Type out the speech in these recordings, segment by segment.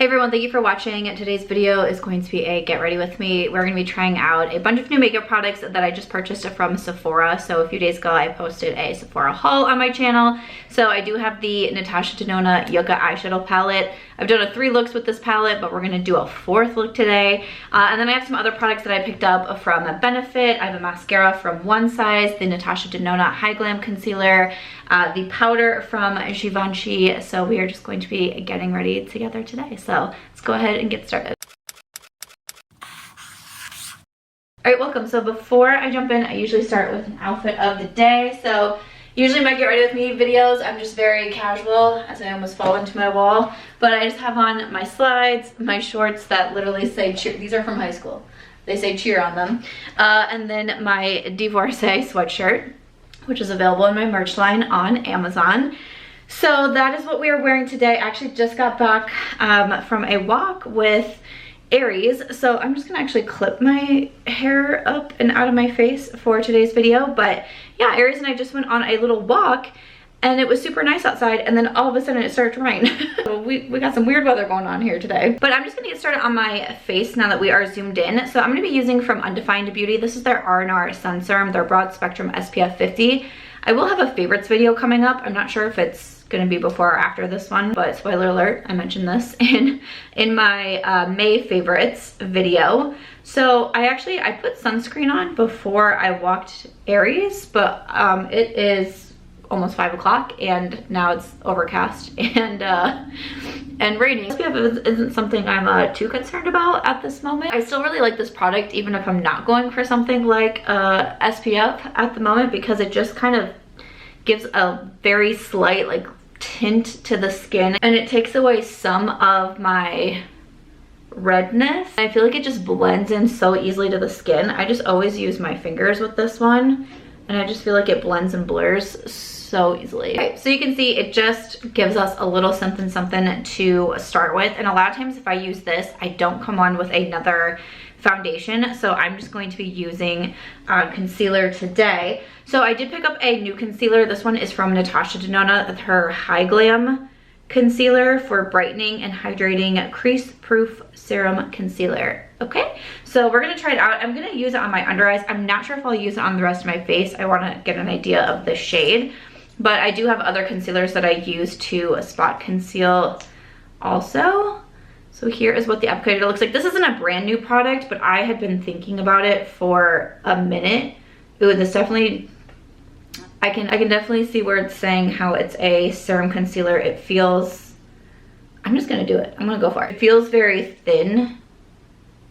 Hey everyone, thank you for watching. Today's video is going to be a get ready with me. We're going to be trying out a bunch of new makeup products that I just purchased from Sephora. So a few days ago I posted a Sephora haul on my channel. So I do have the Natasha Denona Yucca eyeshadow palette. I've done a 3 looks with this palette, but we're going to do a 4th look today. And then I have some other products that I picked up from Benefit. I have a mascara from One Size, the Natasha Denona hy-glam concealer, the powder from Givenchy. So we are just going to be getting ready together today. So let's go ahead and get started. Alright, welcome. So before I jump in, I usually start with an outfit of the day. So usually my get ready with me videos, I'm just very casual, as I almost fall into my wall. But I just have on my slides, my shorts that literally say cheer. These are from high school. They say cheer on them. And then my BY sweatshirt, which is available in my merch line on Amazon. So that is what we are wearing today. I actually just got back from a walk with Aries. So I'm just gonna actually clip my hair up and out of my face for today's video. But yeah, Aries and I just went on a little walk and it was super nice outside, and then all of a sudden it started to rain. So we got some weird weather going on here today. But I'm just gonna get started on my face now that we are zoomed in. So I'm gonna be using from Undefined Beauty. This is their R&R Sun Serum, their broad spectrum SPF 50. I will have a favorites video coming up. I'm not sure if it's gonna be before or after this one, but spoiler alert, I mentioned this in my May favorites video. So I put sunscreen on before I walked Aries, but it is almost 5 o'clock and now it's overcast and raining. SPF isn't something I'm too concerned about at this moment. I still really like this product even if I'm not going for something like SPF at the moment, because it just kind of gives a very slight like tint to the skin and it takes away some of my redness. I feel like it just blends in so easily to the skin. I just always use my fingers with this one and I just feel like it blends and blurs so easily. Okay, so you can see it just gives us a little something to start with, and a lot of times if I use this I don't come on with another foundation, so I'm just going to be using concealer today. So I did pick up a new concealer. This one is from Natasha Denona, her hy-glam concealer for brightening and hydrating crease proof serum concealer. Okay, so we're gonna try it out. I'm gonna use it on my under eyes. I'm not sure if I'll use it on the rest of my face. I want to get an idea of the shade, but I do have other concealers that I use to spot conceal also. So here is what the applicator looks like. This isn't a brand new product, but I had been thinking about it for a minute. Ooh, this definitely, I can definitely see where it's saying how it's a serum concealer. It feels, I'm just gonna do it. I'm gonna go for it. It feels very thin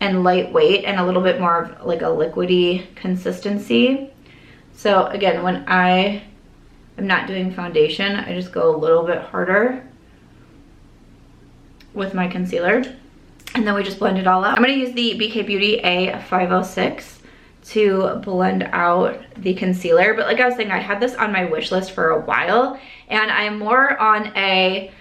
and lightweight and a little bit more of like a liquidy consistency. So again, when I am not doing foundation, I just go a little bit harder with my concealer and then we just blend it all out. I'm gonna use the Beauty A506 to blend out the concealer, but like I was saying, I had this on my wish list for a while and I am more on a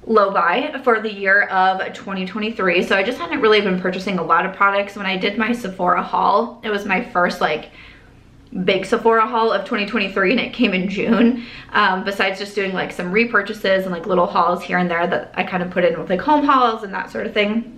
low buy for the year of 2023, so I just hadn't really been purchasing a lot of products. When I did my Sephora haul, it was my first like big Sephora haul of 2023 and it came in June, besides just doing like some repurchases and like little hauls here and there that I kind of put in with like home hauls and that sort of thing.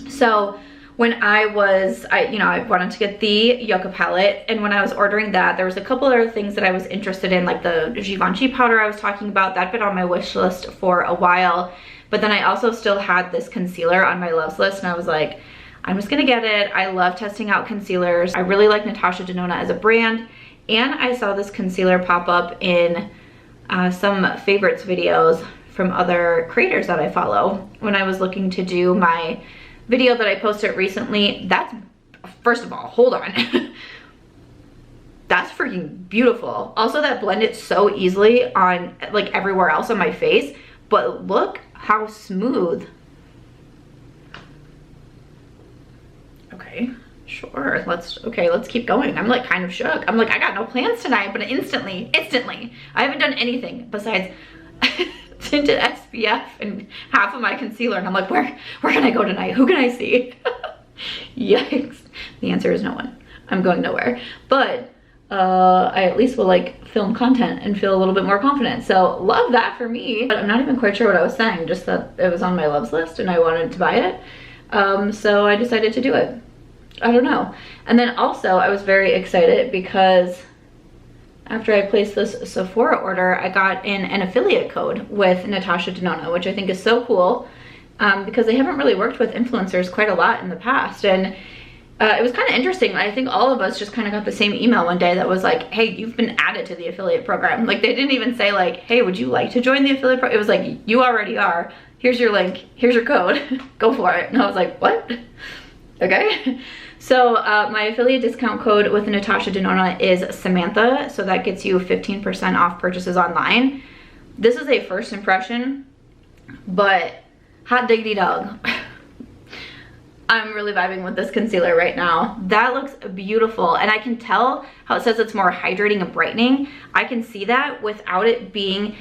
So when I wanted to get the Yucca palette, and when I was ordering that, there was a couple other things that I was interested in, like the Givenchy powder I was talking about. That'd been on my wish list for a while, but then I also still had this concealer on my loves list and I was like, I'm just gonna get it. I love testing out concealers. I really like Natasha Denona as a brand, and I saw this concealer pop up in some favorites videos from other creators that I follow when I was looking to do my video that I posted recently. That's, first of all, hold on. That's freaking beautiful. Also, that blended so easily on like everywhere else on my face, but look how smooth. Okay, sure, let's keep going. I'm like kind of shook. I'm like, I got no plans tonight, but instantly, I haven't done anything besides tinted SPF and half of my concealer, and I'm like, where can I go tonight? Who can I see? Yikes. The answer is no one. I'm going nowhere. But I at least will like film content and feel a little bit more confident. So love that for me. But I'm not even quite sure what I was saying, just that it was on my loves list and I wanted to buy it. So I decided to do it. I don't know. And then also I was very excited because after I placed this Sephora order, I got in an affiliate code with Natasha Denona, which I think is so cool because they haven't really worked with influencers quite a lot in the past. And it was kind of interesting. I think all of us just kind of got the same email one day that was like, hey, you've been added to the affiliate program. Like they didn't even say like, hey, would you like to join the affiliate program? It was like, you already are. Here's your link. Here's your code. Go for it. And I was like, what? Okay. So my affiliate discount code with Natasha Denona is Samantha. So that gets you 15% off purchases online. This is a first impression, but hot diggity dog. I'm really vibing with this concealer right now. That looks beautiful. And I can tell how it says it's more hydrating and brightening. I can see that without it being,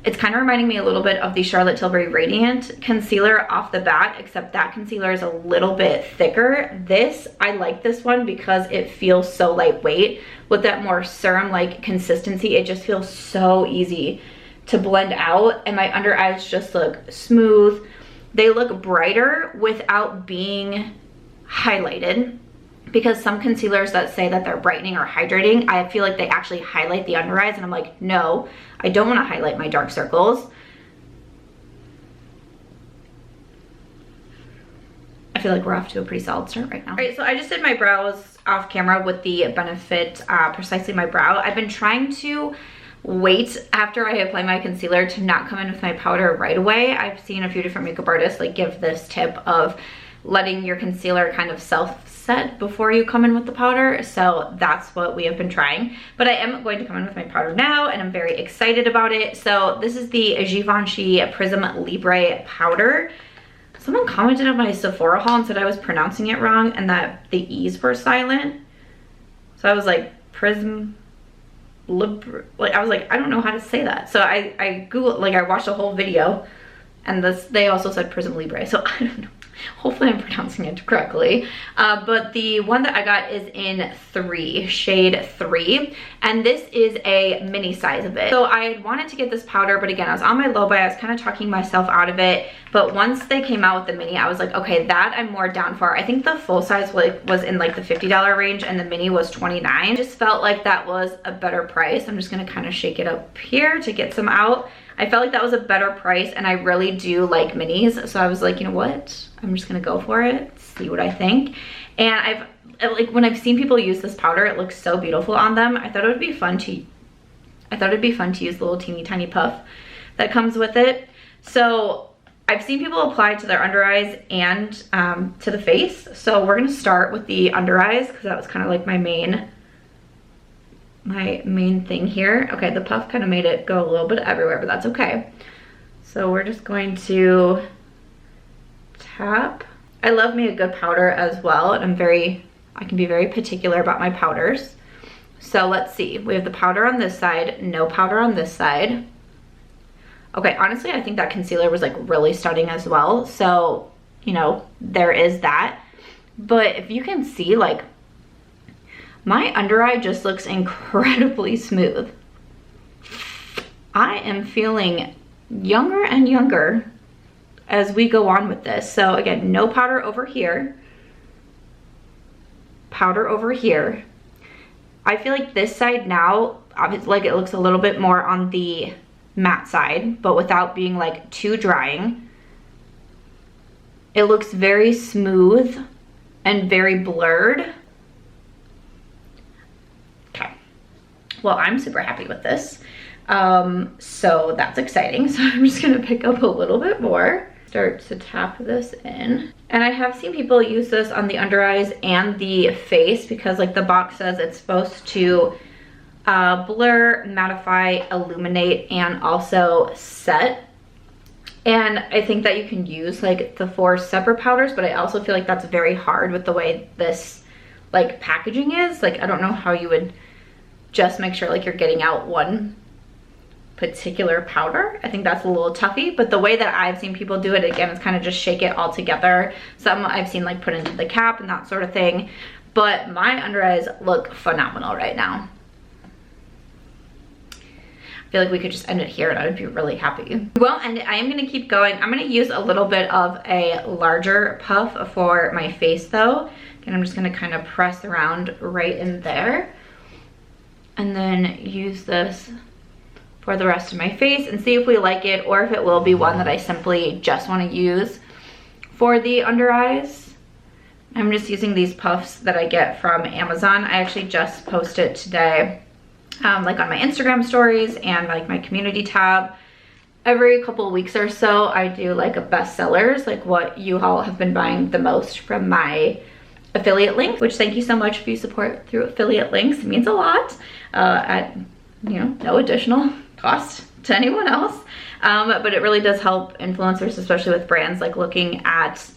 it's kind of reminding me a little bit of the Charlotte Tilbury Radiant concealer off the bat, except that concealer is a little bit thicker. This, I like this one because it feels so lightweight. With that more serum-like consistency, it just feels so easy to blend out. And my under eyes just look smooth. They look brighter without being highlighted, because some concealers that say that they're brightening or hydrating, I feel like they actually highlight the under eyes, and I'm like, no, I don't want to highlight my dark circles. I feel like we're off to a pretty solid start right now. All right, so I just did my brows off camera with the Benefit Precisely My Brow. I've been trying to wait after I apply my concealer to not come in with my powder right away. I've seen a few different makeup artists like give this tip of letting your concealer kind of self-set before you come in with the powder. So that's what we have been trying. But I am going to come in with my powder now and I'm very excited about it. So this is the Givenchy Prisme Libre powder. Someone commented on my Sephora haul and said I was pronouncing it wrong and that the E's were silent. So I was like, Prisme Libre, like I was like, I don't know how to say that. So I Googled, like I watched a whole video and this, they also said Prisme Libre. So I don't know. Hopefully I'm pronouncing it correctly. But the one that I got is in shade 3. And this is a mini size of it. So I wanted to get this powder, but again, I was on my low buy. I was kind of talking myself out of it. But once they came out with the mini, I was like, okay, that I'm more down for. I think the full size was in like the $50 range and the mini was $29. I just felt like that was a better price. I'm just gonna kind of shake it up here to get some out. I felt like that was a better price and I really do like minis. So I was like, you know what? I'm just gonna go for it, see what I think. And when I've seen people use this powder, it looks so beautiful on them. I thought it'd be fun to use the little teeny tiny puff that comes with it. So I've seen people apply it to their under eyes and to the face. So we're gonna start with the under eyes because that was kind of like my main thing here. Okay, the puff kind of made it go a little bit everywhere, but that's okay. So we're just going to tap. I love me a good powder as well, and I can be very particular about my powders. So let's see, we have the powder on this side, no powder on this side. Okay, honestly, I think that concealer was like really stunning as well. So, you know, there is that. But if you can see, like, my under eye just looks incredibly smooth. I am feeling younger and younger as we go on with this. So again, no powder over here, powder over here. I feel like this side now, obviously, like it looks a little bit more on the matte side, but without being like too drying. It looks very smooth and very blurred. Okay, well, I'm super happy with this. So that's exciting. So I'm just gonna pick up a little bit more. Start to tap this in. And I have seen people use this on the under eyes and the face because like the box says it's supposed to blur, mattify, illuminate, and also set. And I think that you can use like the 4 separate powders, but I also feel like that's very hard with the way this like packaging is. Like I don't know how you would just make sure like you're getting out one particular powder. I think that's a little toughy, but the way that I've seen people do it, again, is kind of just shake it all together. Some I've seen like put into the cap and that sort of thing, but my under eyes look phenomenal right now. I feel like we could just end it here and I would be really happy. Well, and I am gonna keep going. I'm gonna use a little bit of a larger puff for my face though. And I'm just gonna kind of press around right in there. And then use this for the rest of my face and see if we like it or if it will be one that I simply just wanna use for the under eyes. I'm just using these puffs that I get from Amazon. I actually just posted today, like on my Instagram stories and like my community tab. Every couple of weeks or so, I do like a bestsellers, like what you all have been buying the most from my affiliate link, which thank you so much if you support through affiliate links. It means a lot at, you know, no additional cost to anyone else. But it really does help influencers, especially with brands, like looking at,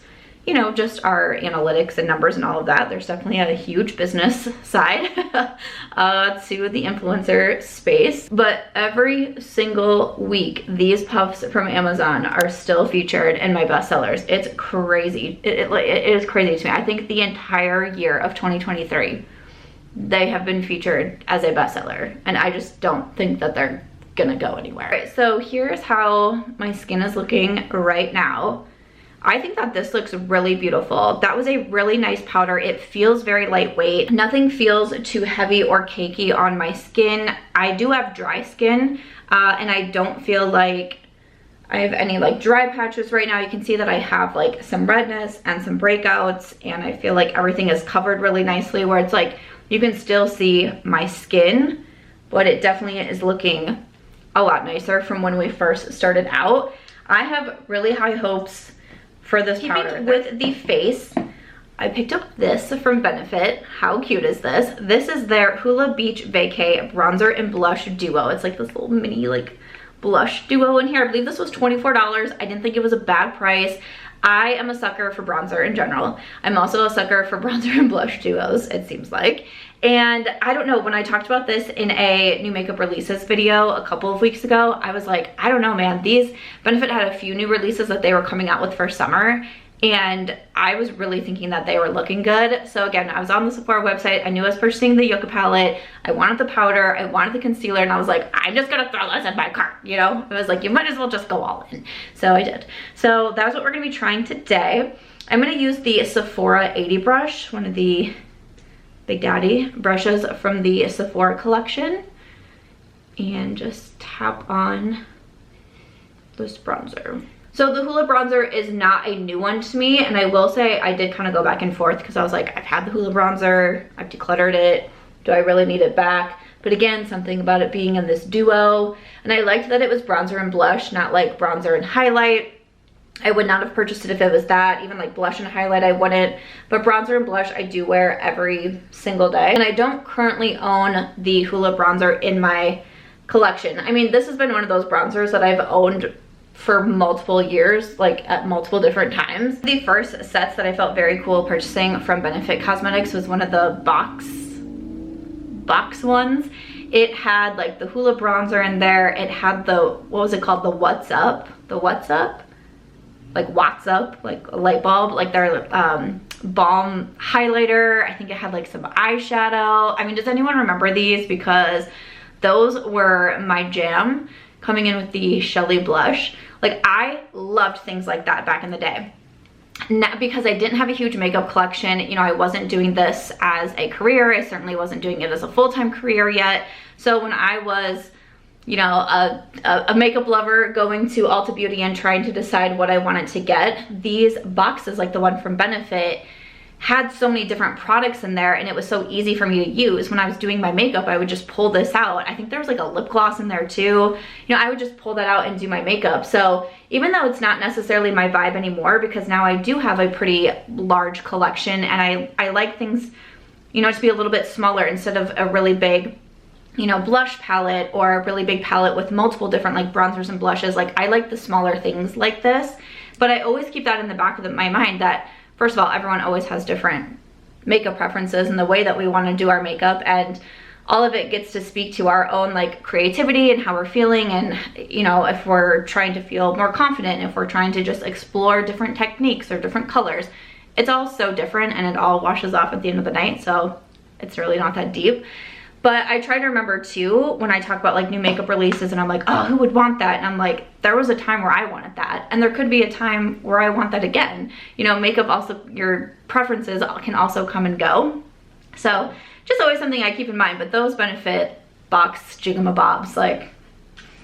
you know, just our analytics and numbers and all of that. There's definitely a huge business side to the influencer space. But every single week, these puffs from Amazon are still featured in my bestsellers. It's crazy. It is crazy to me. I think the entire year of 2023, they have been featured as a bestseller. And I just don't think that they're gonna go anywhere. All right, so here's how my skin is looking right now. I think that this looks really beautiful. That was a really nice powder. It feels very lightweight. Nothing feels too heavy or cakey on my skin. I do have dry skin, and I don't feel like I have any like dry patches right now. You can see that I have like some redness and some breakouts, and I feel like everything is covered really nicely where it's like you can still see my skin, but it definitely is looking a lot nicer from when we first started out. I have really high hopes for this powder. With the face, I picked up this from Benefit. How cute is this? This is their Hoola Beach Vacay bronzer and blush duo. It's like this little mini like blush duo in here. I believe this was $24. I didn't think it was a bad price. I am a sucker for bronzer in general. I'm also a sucker for bronzer and blush duos, it seems like. And I don't know, when I talked about this in a new makeup releases video a couple of weeks ago, I was like, I don't know, man. These, Benefit had a few new releases that they were coming out with for summer, and I was really thinking that they were looking good. So again, I was on the Sephora website. I knew I was purchasing the Yucca palette. I wanted the powder, I wanted the concealer, and I was like, I'm just gonna throw this in my cart, you know? It was like, you might as well just go all in. So I did. So that's what we're gonna be trying today. I'm gonna use the Sephora 80 brush, one of the Big Daddy brushes from the Sephora collection, and just tap on this bronzer. So the Hoola bronzer is not a new one to me, and I will say I did kind of go back and forth because I was like, I've had the Hoola bronzer, I've decluttered it, do I really need it back? But again, something about it being in this duo, and I liked that it was bronzer and blush, not like bronzer and highlight. I would not have purchased it if it was that. Even like blush and highlight I wouldn't, but bronzer and blush I do wear every single day. And I don't currently own the Hoola bronzer in my collection. I mean, this has been one of those bronzers that I've owned for multiple years, like at multiple different times. The first sets that I felt very cool purchasing from Benefit Cosmetics was one of the box ones. It had like the Hoola bronzer in there. It had the, what was it called? The What's Up? The What's Up? Like What's Up, like a light bulb, like their balm highlighter. I think it had like some eyeshadow. I mean, does anyone remember these? Because those were my jam, coming in with the Shelly blush. Like I loved things like that back in the day. Not because I didn't have a huge makeup collection. You know, I wasn't doing this as a career. I certainly wasn't doing it as a full-time career yet. So when I was, you know, a makeup lover going to Ulta Beauty and trying to decide what I wanted to get, these boxes, like the one from Benefit, had so many different products in there, and it was so easy for me to use. When I was doing my makeup, I would just pull this out. I think there was like a lip gloss in there too. You know, I would just pull that out and do my makeup. So even though it's not necessarily my vibe anymore, because now I do have a pretty large collection, and I like things, you know, to be a little bit smaller instead of a really big, you know, blush palette or a really big palette with multiple different like bronzers and blushes. Like I like the smaller things like this, but I always keep that in the back of my mind that, first of all, everyone always has different makeup preferences and the way that we want to do our makeup, and all of it gets to speak to our own like creativity and how we're feeling, and you know, if we're trying to feel more confident, if we're trying to just explore different techniques or different colors. It's all so different, and it all washes off at the end of the night, so it's really not that deep. But I try to remember too, when I talk about like new makeup releases and I'm like, oh, who would want that? And I'm like, there was a time where I wanted that. And there could be a time where I want that again. You know, makeup also, your preferences can also come and go. So just always something I keep in mind. But those Benefit box Jigamabobs, like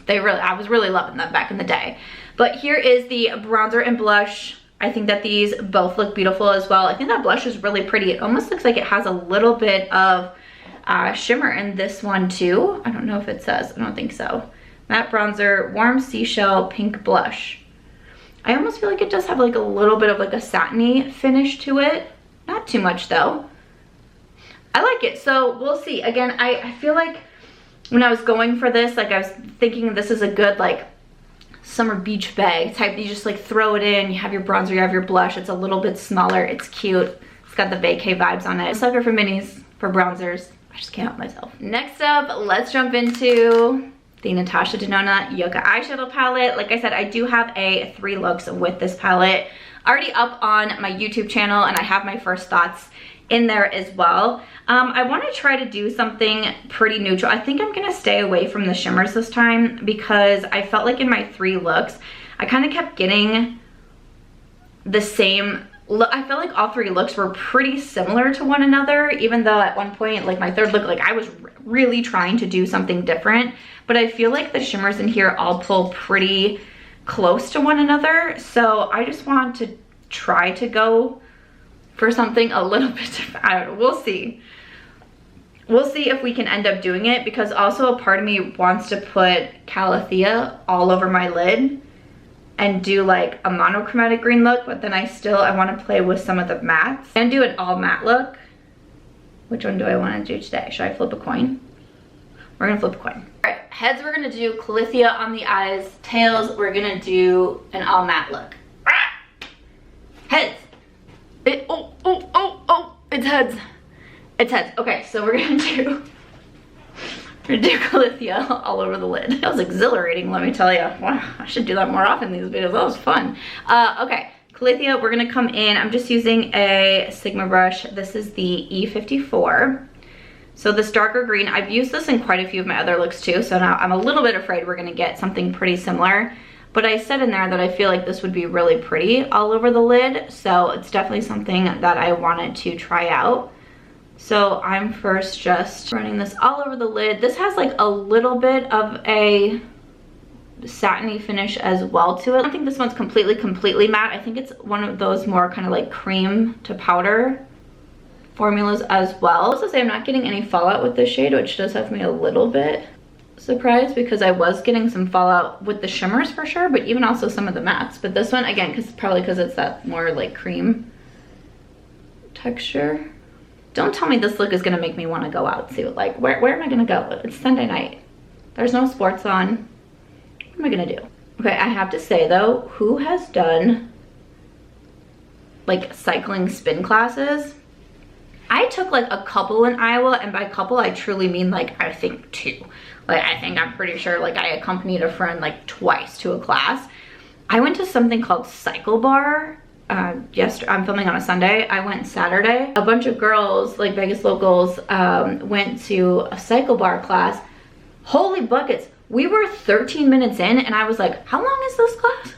I was really loving them back in the day. But here is the bronzer and blush. I think that these both look beautiful as well. I think that blush is really pretty. It almost looks like it has a little bit of shimmer in this one too. I don't know if it says, I don't think so. Matte bronzer, warm seashell, pink blush. I almost feel like it does have like a little bit of like a satiny finish to it. Not too much though. I like it, so we'll see. Again, I feel like when I was going for this, like I was thinking this is a good like summer beach bag type. You just like throw it in, you have your bronzer, you have your blush. It's a little bit smaller, it's cute. It's got the Vacay vibes on it. Sucker for minis, for bronzers. I just can't help myself. Next up, let's jump into the Natasha Denona Yucca eyeshadow palette. Like I said, I do have a 3 looks with this palette already up on my YouTube channel, and I have my first thoughts in there as well. I want to try to do something pretty neutral. I think I'm gonna stay away from the shimmers this time because I felt like in my 3 looks, I kind of kept getting the same look. I felt like all 3 looks were pretty similar to one another, even though at one point, like my 3rd look, like I was really trying to do something different. But I feel like the shimmers in here all pull pretty close to one another. So I just want to try to go for something a little bit different. I don't know, we'll see. We'll see if we can end up doing it, because also a part of me wants to put Calathea all over my lid and do like a monochromatic green look, but then I want to play with some of the mattes and do an all matte look. Which one do I want to do today? Should I flip a coin? We're gonna flip a coin. All right, heads, we're gonna do Calathea on the eyes. Tails, we're gonna do an all matte look. Heads. It's heads. It's heads. Okay, so we're gonna do Calathea all over the lid. That was exhilarating, let me tell you. Wow, I should do that more often in these videos. That was fun. Okay, Calathea, we're gonna come in. I'm just using a Sigma brush. This is the E54. So this darker green, I've used this in quite a few of my other looks too, so now I'm a little bit afraid we're gonna get something pretty similar. But I said in there that I feel like this would be really pretty all over the lid, so it's definitely something that I wanted to try out. So I'm first just running this all over the lid. This has like a little bit of a satiny finish as well to it. I don't think this one's completely matte. I think it's one of those more kind of like cream to powder formulas as well. I'll also say I'm not getting any fallout with this shade, which does have me a little bit surprised, because I was getting some fallout with the shimmers for sure, but even also some of the mattes. But this one, again, probably because it's that more like cream texture. Don't tell me this look is gonna make me want to go out too. Like, where am I gonna go? It's Sunday night. There's no sports on. What am I gonna do? Okay, I have to say though, who has done like cycling spin classes? I took like a couple in Iowa, and by couple I truly mean like I think 2. Like I'm pretty sure like I accompanied a friend like twice to a class. I went to something called Cycle Bar. Yesterday, I'm filming on a Sunday. I went Saturday. A bunch of girls, like Vegas locals, went to a Cycle Bar class. Holy buckets. We were 13 minutes in and I was like, how long is this class?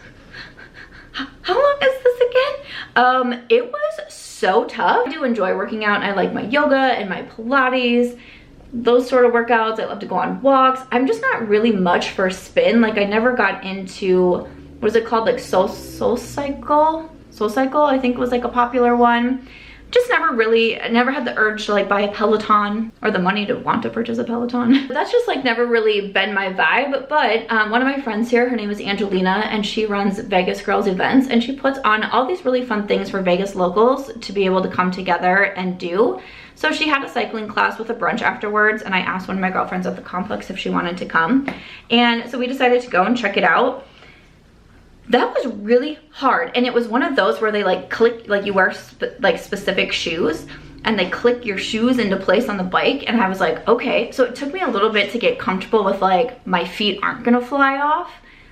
How long is this again? It was so tough. I do enjoy working out. I like my yoga and my Pilates, those sort of workouts. I love to go on walks. I'm just not really much for spin. Like I never got into, what is it called? Like Soul Cycle, I think was like a popular one. Just never had the urge to like buy a Peloton or the money to want to purchase a Peloton. That's just like never really been my vibe. But one of my friends here, her name is Angelina, and she runs Vegas Girls events, and she puts on all these really fun things for Vegas locals to be able to come together and do. So she had a cycling class with a brunch afterwards, and I asked one of my girlfriends at the complex if she wanted to come. And so we decided to go and check it out. That was really hard, and it was one of those where they like click, like you wear like specific shoes and they click your shoes into place on the bike, and I was like, okay. So it took me a little bit to get comfortable with like my feet aren't gonna fly off,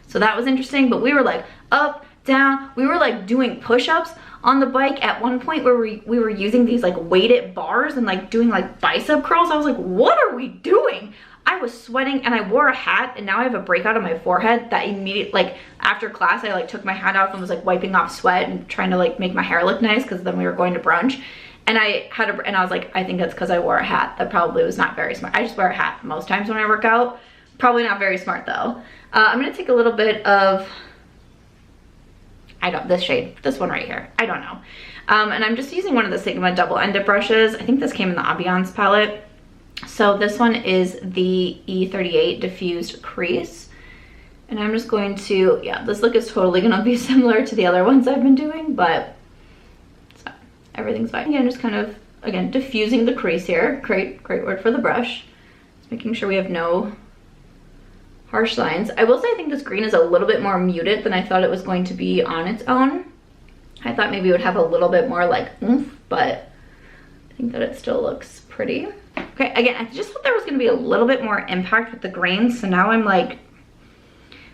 so that was interesting. But we were like up, down, we were like doing push-ups on the bike at one point where we were using these like weighted bars and like doing like bicep curls. I was like, what are we doing? I was sweating and I wore a hat, and now I have a breakout on my forehead that immediately, like after class, I like took my hat off and was like wiping off sweat and trying to like make my hair look nice because then we were going to brunch. And I was like, I think that's because I wore a hat. That probably was not very smart. I just wear a hat most times when I work out. Probably not very smart though. I'm gonna take a little bit of, this shade, this one right here, I don't know. And I'm just using one of the Sigma double-ended brushes. I think this came in the Ambiance palette. So this one is the E38 Diffused Crease. And I'm just going to, yeah, this look is totally gonna be similar to the other ones I've been doing, but it's fine. Everything's fine. Again, just kind of, again, diffusing the crease here. Great word for the brush. Just making sure we have no harsh lines. I will say I think this green is a little bit more muted than I thought it was going to be on its own. I thought maybe it would have a little bit more like oomph, but I think that it still looks pretty. Okay, again, I just thought there was gonna be a little bit more impact with the grains, so now I'm like,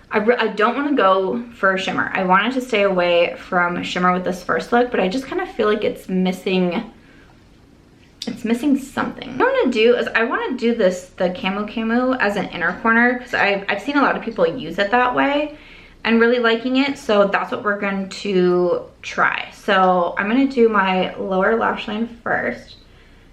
I don't wanna go for shimmer. I wanted to stay away from shimmer with this first look, but I just kind of feel like it's missing something. What I'm gonna do is I wanna do this, the Camo as an inner corner, because I've seen a lot of people use it that way and really liking it, so that's what we're going to try. So I'm gonna do my lower lash line first.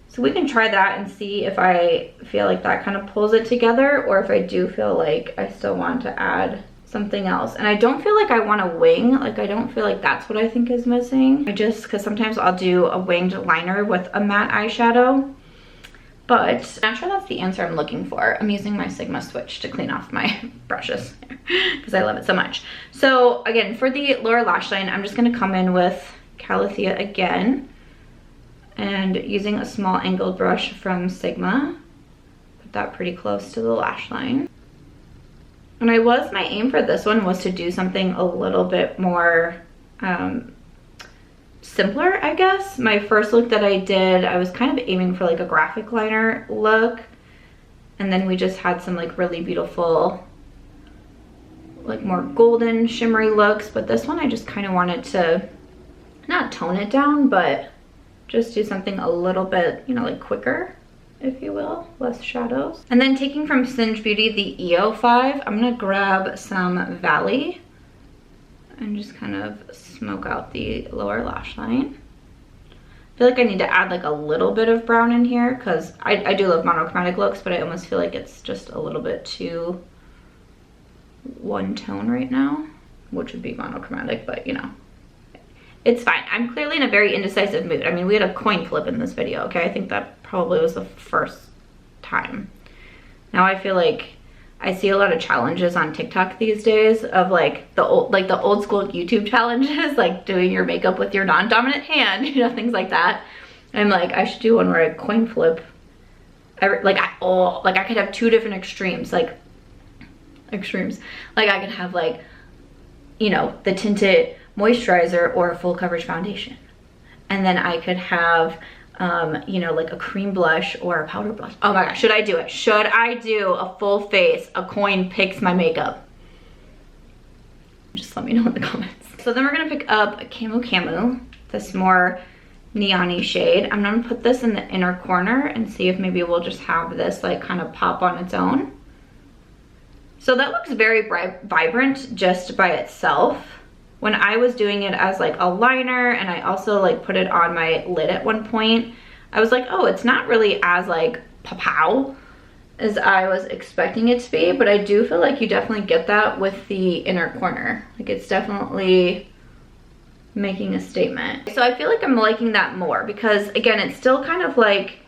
So we can try that and see if I feel like that kind of pulls it together, or if I do feel like I still want to add something else. And I don't feel like I want a wing. Like, I don't feel like that's what I think is missing. Because sometimes I'll do a winged liner with a matte eyeshadow, but I'm not sure that's the answer I'm looking for. I'm using my Sigma switch to clean off my brushes because I love it so much. So again, for the lower lash line, I'm just gonna come in with Calathea again, and using a small angled brush from Sigma, put that pretty close to the lash line. And my aim for this one was to do something a little bit more simpler, I guess. My first look that I did, I was kind of aiming for like a graphic liner look, and then we just had some like really beautiful, like more golden shimmery looks. But this one I just kind of wanted to not tone it down, but just do something a little bit, you know, like quicker, if you will, less shadows. And then taking from Singe Beauty the E05, I'm gonna grab some Valley and just kind of smoke out the lower lash line. I feel like I need to add like a little bit of brown in here because I do love monochromatic looks, but I almost feel like it's just a little bit too one tone right now, which would be monochromatic, but you know, it's fine. I'm clearly in a very indecisive mood. I mean, we had a coin flip in this video, okay? I think that probably was the first time. Now I feel like I see a lot of challenges on TikTok these days of like the old school YouTube challenges, like doing your makeup with your non-dominant hand, you know, things like that. I'm like, I should do one where I coin flip. I could have two different extremes. Like I could have like, you know, the tinted moisturizer or a full coverage foundation, and then I could have you know, like a cream blush or a powder blush. Oh my gosh, should I do it? Should I do a full face, a coin picks my makeup? Just let me know in the comments. So then we're gonna pick up a Camo, this more neon-y shade. I'm gonna put this in the inner corner and see if maybe we'll just have this like kind of pop on its own. So that looks very vibrant just by itself. When I was doing it as like a liner, and I also like put it on my lid at one point, I was like, oh, it's not really as like pow as I was expecting it to be, but I do feel like you definitely get that with the inner corner. Like it's definitely making a statement. So I feel like I'm liking that more because again, it's still kind of like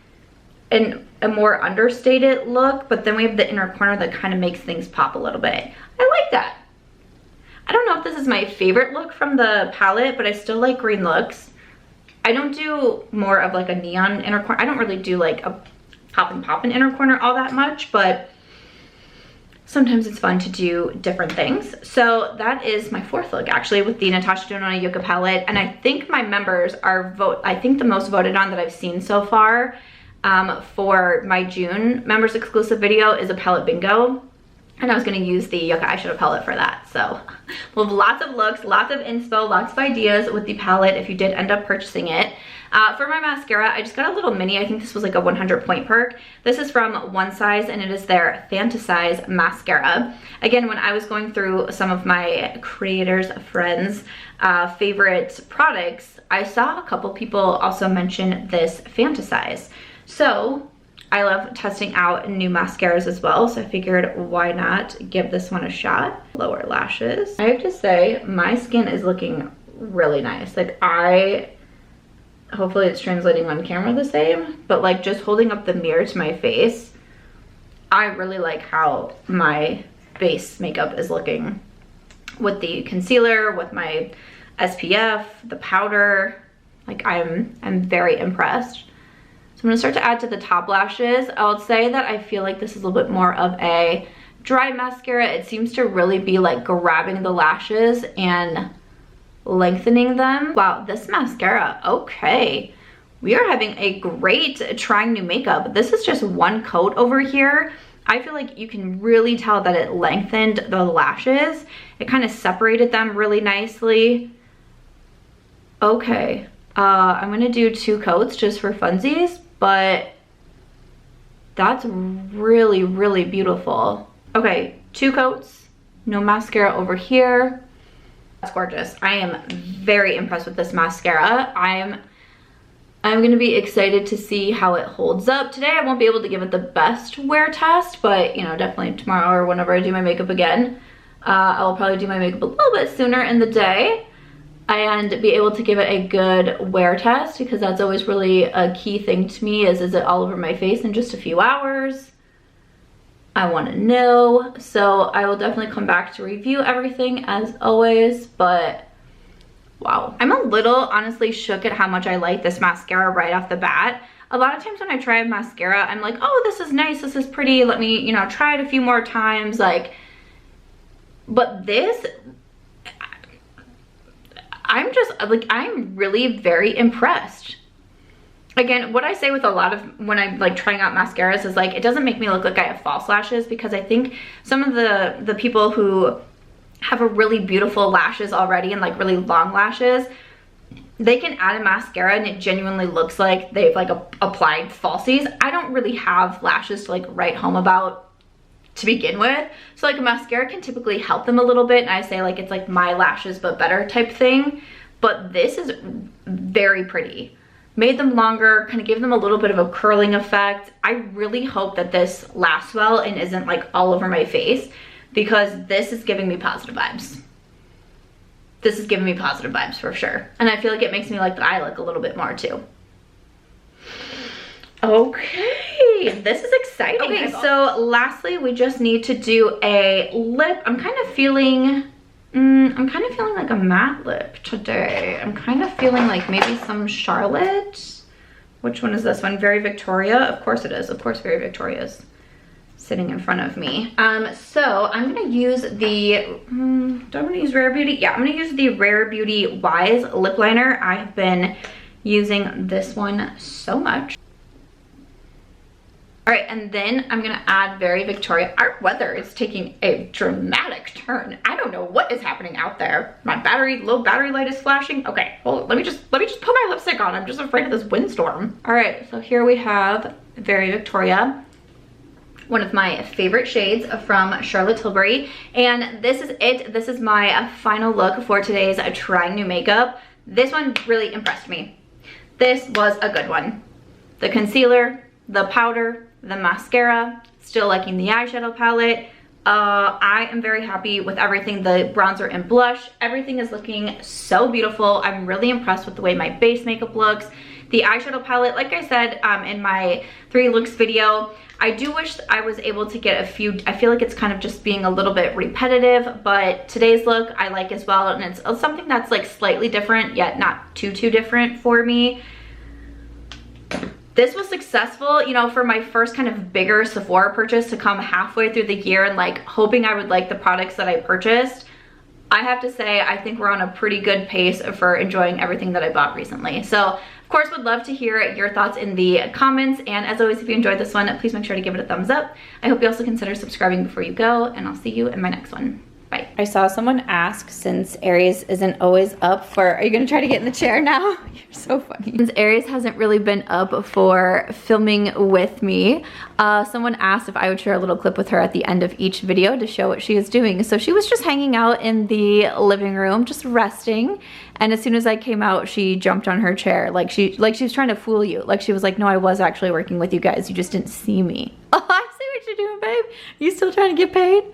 a more understated look, but then we have the inner corner that kind of makes things pop a little bit. I like that. I don't know if this is my favorite look from the palette, but I still like green looks. I don't do more of like a neon inner corner. I don't really do like a poppin' inner corner all that much, but sometimes it's fun to do different things. So that is my fourth look actually with the Natasha Denona Yucca palette. And I think my members are I think the most voted on that I've seen so far for my June members exclusive video is a palette bingo. And I was gonna use the Yucca eyeshadow palette for that. So we'll have lots of looks, lots of inspo, lots of ideas with the palette if you did end up purchasing it. For my mascara, I just got a little mini. I think this was like a 100 point perk. This is from One Size and it is their Fantasize mascara. Again, when I was going through some of my creators, friends, favorite products, I saw a couple people also mention this Fantasize. So I love testing out new mascaras as well, so I figured why not give this one a shot. Lower lashes. I have to say, my skin is looking really nice. Like hopefully it's translating on camera the same, but like just holding up the mirror to my face, I really like how my base makeup is looking with the concealer, with my SPF, the powder. Like I'm very impressed. I'm gonna start to add to the top lashes. I'll say that I feel like this is a little bit more of a dry mascara. It seems to really be like grabbing the lashes and lengthening them. Wow, this mascara, okay. We are having a great trying new makeup. This is just one coat over here. I feel like you can really tell that it lengthened the lashes. It kind of separated them really nicely. Okay, I'm gonna do 2 coats just for funsies. But that's really, really beautiful. Okay, 2 coats, no mascara over here. That's gorgeous. I am very impressed with this mascara. I'm gonna be excited to see how it holds up. Today I won't be able to give it the best wear test, but you know, definitely tomorrow or whenever I do my makeup again, I'll probably do my makeup a little bit sooner in the day and be able to give it a good wear test, because that's always really a key thing to me is it all over my face in just a few hours? I want to know. So I will definitely come back to review everything as always, but wow. I'm a little honestly shook at how much I like this mascara right off the bat. A lot of times when I try a mascara, I'm like, oh, this is nice, this is pretty, let me, you know, try it a few more times, like, but this, I'm just like, I'm really very impressed. Again, what I say with a lot of when I'm like trying out mascaras is like, it doesn't make me look like I have false lashes, because I think some of the people who have a really beautiful lashes already and like really long lashes, they can add a mascara and it genuinely looks like they've like applied falsies. I don't really have lashes to like write home about to begin with, so like a mascara can typically help them a little bit, and I say like it's like my lashes but better type thing. But this is very pretty. Made them longer, kind of gave them a little bit of a curling effect. I really hope that this lasts well and isn't like all over my face, because this is giving me positive vibes. This is giving me positive vibes for sure, and I feel like it makes me like the eye look a little bit more too. Okay, this is exciting. Okay, so lastly, we just need to do a lip. I'm kind of feeling like a matte lip today. I'm kind of feeling like maybe some Charlotte. Which one is this one? Very Victoria? Of course it is. Of course Very Victoria is sitting in front of me. So I'm gonna use the, do I wanna use Rare Beauty? Yeah, I'm gonna use the Rare Beauty Wise lip liner. I have been using this one so much. All right, and then I'm gonna add Very Victoria. Our weather is taking a dramatic turn. I don't know what is happening out there. My low battery light is flashing. Okay, well, let me just put my lipstick on. I'm just afraid of this windstorm. All right, so here we have Very Victoria, one of my favorite shades from Charlotte Tilbury. And this is it. This is my final look for today's trying new makeup. This one really impressed me. This was a good one. The concealer, the powder, the mascara, still liking the eyeshadow palette. I am very happy with everything. The bronzer and blush, everything is looking so beautiful. I'm really impressed with the way my base makeup looks. The eyeshadow palette, like I said in my 3 looks video, I do wish I was able to get a few. I feel like it's kind of just being a little bit repetitive, but today's look I like as well, and it's something that's like slightly different yet not too different for me. This was successful, you know, for my first kind of bigger Sephora purchase to come halfway through the year and like hoping I would like the products that I purchased. I have to say, I think we're on a pretty good pace for enjoying everything that I bought recently. So, of course, would love to hear your thoughts in the comments. And as always, if you enjoyed this one, please make sure to give it a thumbs up. I hope you also consider subscribing before you go, and I'll see you in my next one. Bye. I saw someone ask, since Aries isn't always up for, are you gonna try to get in the chair now? You're so funny. Since Aries hasn't really been up for filming with me, someone asked if I would share a little clip with her at the end of each video to show what she is doing. So she was just hanging out in the living room, just resting. And as soon as I came out, she jumped on her chair. Like she was trying to fool you. Like she was like, no, I was actually working with you guys. You just didn't see me. Oh, I see what you're doing, babe. You still trying to get paid?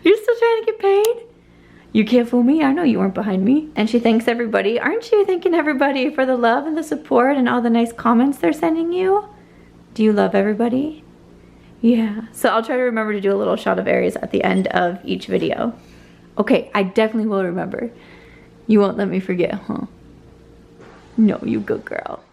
You're still trying to get paid? You can't fool me. I know you weren't behind me. And she thanks everybody. Aren't you thanking everybody for the love and the support and all the nice comments they're sending you? Do you love everybody? Yeah. So I'll try to remember to do a little shot of Aries at the end of each video. Okay, I definitely will remember. You won't let me forget, huh? No, you good girl.